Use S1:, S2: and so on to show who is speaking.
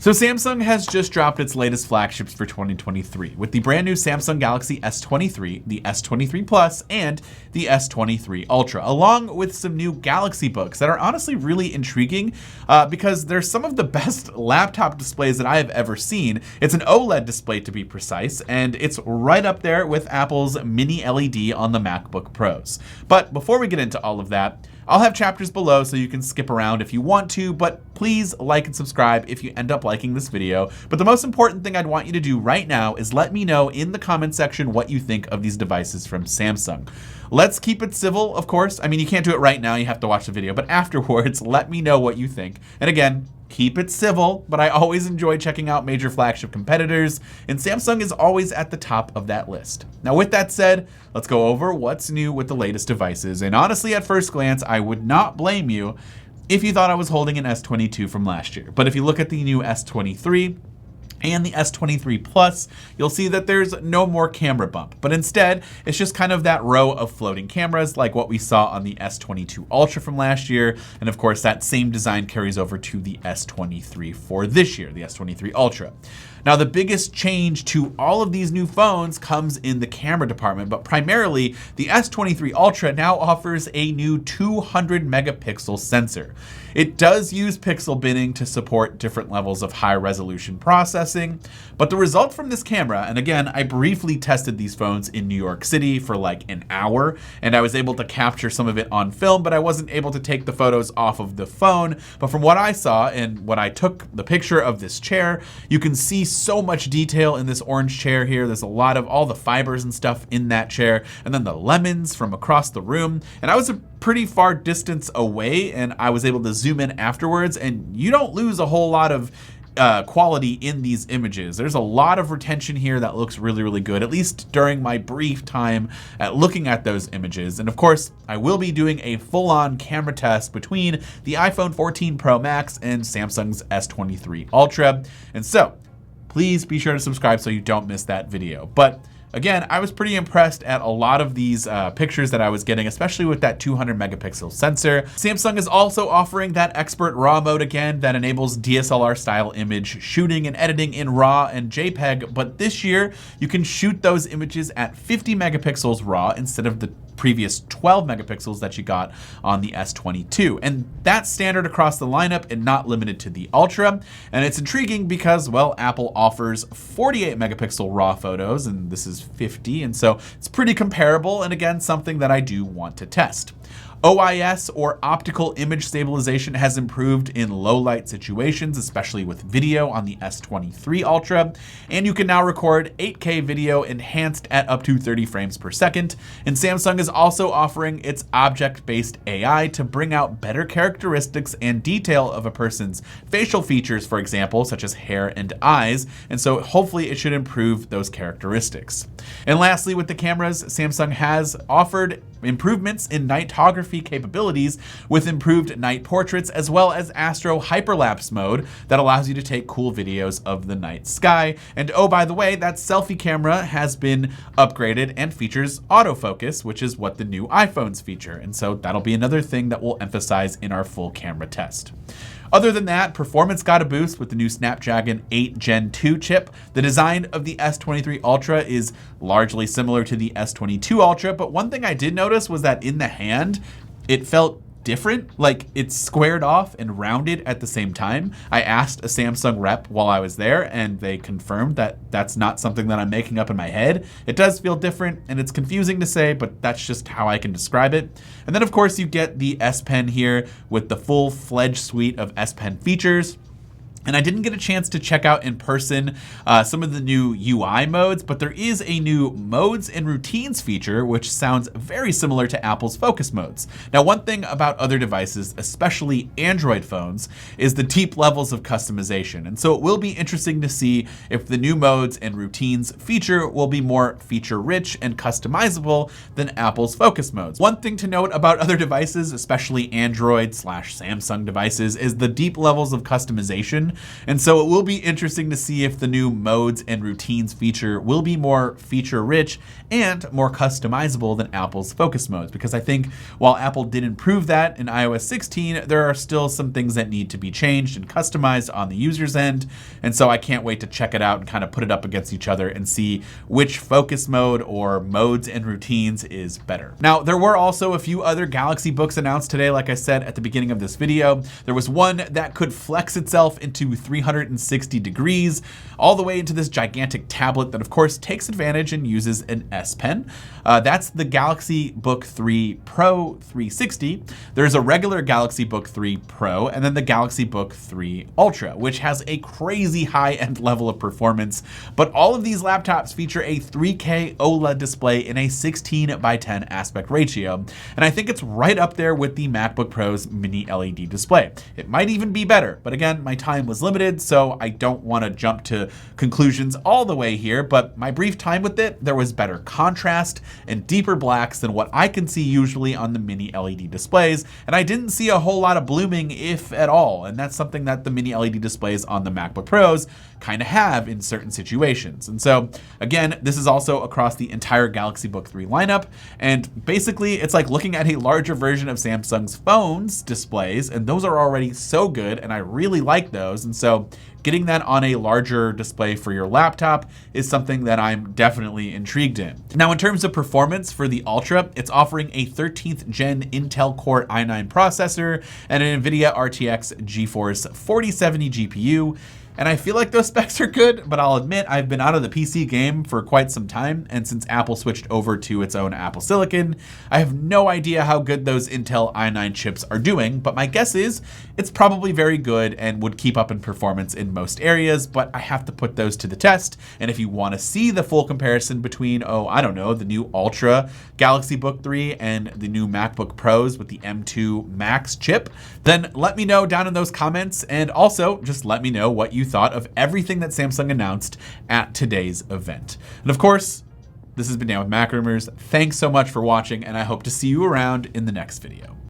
S1: So Samsung has just dropped its latest flagships for 2023 with the brand new Samsung Galaxy S23, the S23 Plus, and the S23 Ultra, along with some new Galaxy books that are honestly really intriguing because they're some of the best laptop displays that I have ever seen. It's an OLED display to be precise, and it's right up there with Apple's mini LED on the MacBook Pros. But before we get into all of that, I'll have chapters below so you can skip around if you want to, but please like and subscribe if you end up liking this video. But the most important thing I'd want you to do right now is let me know in the comment section what you think of these devices from Samsung. Let's keep it civil, of course. I mean, you can't do it right now, you have to watch the video, but afterwards, let me know what you think. And again, keep it civil, but I always enjoy checking out major flagship competitors, and Samsung is always at the top of that list. Now, with that said, let's go over what's new with the latest devices. And honestly, at first glance, I would not blame you if you thought I was holding an S22 from last year. But if you look at the new S23, and the S23 Plus, you'll see that there's no more camera bump, but instead it's just kind of that row of floating cameras like what we saw on the S22 Ultra from last year. And of course, that same design carries over to the S23 for this year, the S23 Ultra. Now, the biggest change to all of these new phones comes in the camera department, but primarily the S23 Ultra now offers a new 200 megapixel sensor. It does use pixel binning to support different levels of high resolution processing, but the results from this camera, and again, I briefly tested these phones in New York City for like an hour, and I was able to capture some of it on film, but I wasn't able to take the photos off of the phone. But from what I saw, and when I took the picture of this chair, you can see so much detail in this orange chair here. There's a lot of all the fibers and stuff in that chair, and then the lemons from across the room. And I was a pretty far distance away, and I was able to zoom in afterwards, and you don't lose a whole lot of quality in these images. There's a lot of retention here that looks really, really good, at least during my brief time at looking at those images. And of course, I will be doing a full-on camera test between the iPhone 14 Pro Max and Samsung's S23 Ultra. And so, please be sure to subscribe so you don't miss that video. But again, I was pretty impressed at a lot of these pictures that I was getting, especially with that 200 megapixel sensor. Samsung is also offering that expert RAW mode again that enables DSLR style image shooting and editing in RAW and JPEG, but this year you can shoot those images at 50 megapixels RAW instead of the previous 12 megapixels that you got on the S22. And that's standard across the lineup and not limited to the Ultra. And it's intriguing because, well, Apple offers 48 megapixel RAW photos, and this is 50. And so it's pretty comparable. And again, something that I do want to test. OIS, or optical image stabilization, has improved in low light situations, especially with video on the S23 Ultra, and you can now record 8K video enhanced at up to 30 frames per second. And Samsung is also offering its object-based AI to bring out better characteristics and detail of a person's facial features, for example, such as hair and eyes, and so hopefully it should improve those characteristics. And lastly, with the cameras, Samsung has offered improvements in nightography capabilities with improved night portraits, as well as astro hyperlapse mode that allows you to take cool videos of the night sky. And oh, by the way, that selfie camera has been upgraded and features autofocus, which is what the new iPhones feature. And so that'll be another thing that we'll emphasize in our full camera test. Other than that, performance got a boost with the new Snapdragon 8 Gen 2 chip. The design of the S23 Ultra is largely similar to the S22 Ultra, but one thing I did notice was that in the hand, it felt different, like it's squared off and rounded at the same time. I asked a Samsung rep while I was there, and they confirmed that that's not something that I'm making up in my head. It does feel different, and it's confusing to say, but that's just how I can describe it. And then of course you get the S Pen here with the full-fledged suite of S Pen features. And I didn't get a chance to check out in person some of the new UI modes, but there is a new modes and routines feature, which sounds very similar to Apple's focus modes. Now, one thing about other devices, especially Android phones, is the deep levels of customization. And so it will be interesting to see if the new modes and routines feature will be more feature-rich and customizable than Apple's focus modes. One thing to note about other devices, especially Android/Samsung devices, is the deep levels of customization soon. And so it will be interesting to see if the new modes and routines feature will be more feature rich and more customizable than Apple's focus modes. Because I think while Apple did improve that in iOS 16, there are still some things that need to be changed and customized on the user's end. And so I can't wait to check it out and kind of put it up against each other and see which focus mode or modes and routines is better. Now, there were also a few other Galaxy books announced today. Like I said at the beginning of this video, there was one that could flex itself into 360 degrees, all the way into this gigantic tablet that of course takes advantage and uses an S Pen. That's the Galaxy Book3 Pro 360. There's a regular Galaxy Book3 Pro and then the Galaxy Book3 Ultra, which has a crazy high-end level of performance. But all of these laptops feature a 3K OLED display in a 16:10 aspect ratio. And I think it's right up there with the MacBook Pro's mini LED display. It might even be better, but again, my time was limited, so I don't want to jump to conclusions all the way here, but my brief time with it, there was better contrast and deeper blacks than what I can see usually on the mini LED displays, and I didn't see a whole lot of blooming, if at all, and that's something that the mini LED displays on the MacBook Pros kind of have in certain situations. And so again, this is also across the entire Galaxy Book3 lineup, and basically it's like looking at a larger version of Samsung's phones displays, and those are already so good and I really like those. And so getting that on a larger display for your laptop is something that I'm definitely intrigued in. Now, in terms of performance for the Ultra, it's offering a 13th gen Intel Core i9 processor and an NVIDIA RTX GeForce 4070 GPU. And I feel like those specs are good, but I'll admit I've been out of the PC game for quite some time, and since Apple switched over to its own Apple Silicon, I have no idea how good those Intel i9 chips are doing, but my guess is it's probably very good and would keep up in performance in most areas, but I have to put those to the test. And if you want to see the full comparison between, I don't know, the new Ultra Galaxy Book3 and the new MacBook Pros with the M2 Max chip, then let me know down in those comments, and also just let me know what you thought of everything that Samsung announced at today's event. And of course, this has been Dan with Mac Rumors. Thanks so much for watching, and I hope to see you around in the next video.